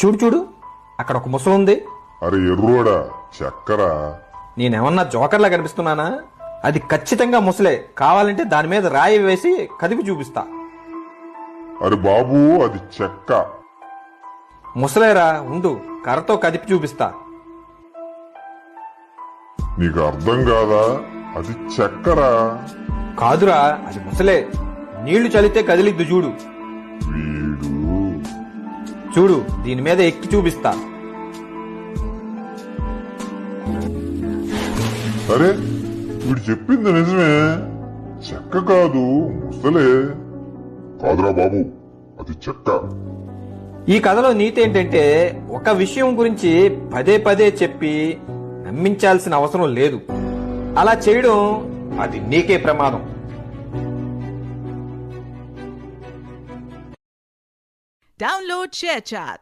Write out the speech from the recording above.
చూడు చూడు, అక్కడ ఒక ముసలి ఉంది. అరే ఎర్రోడా, చక్కరా. నేనేమన్నా జోకర్లా కనిపిస్తున్నానా? అది ఖచ్చితంగా ముసలే. కావాలంటే దాని మీద రాయి వేసి కదిపి చూపిస్తా. అరే బాబు, అది చెక్క. ముసలేరా, ఉండు, కర్రతో కదిపి చూపిస్తా. నీకు అర్థం కాదా? అది చెక్కరా. కాదురా, అది ముసలే. నీళ్లు చలితే కదిలిద్దు చూడు. వీడు చూడు, దీని మీద ఎక్కి చూపిస్తా. అరే, వీడు చెప్పింది నిజమే. చెక్క కాదు, ముసలే. కాదురా బాబు, అది చెక్క. ఈ కథలో నీతి ఏంటంటే, ఒక విషయం గురించి పదే పదే చెప్పి నమ్మించాల్సిన అవసరం లేదు. అలా చేయడం అది నీకే ప్రమాదం. Download ShareChat.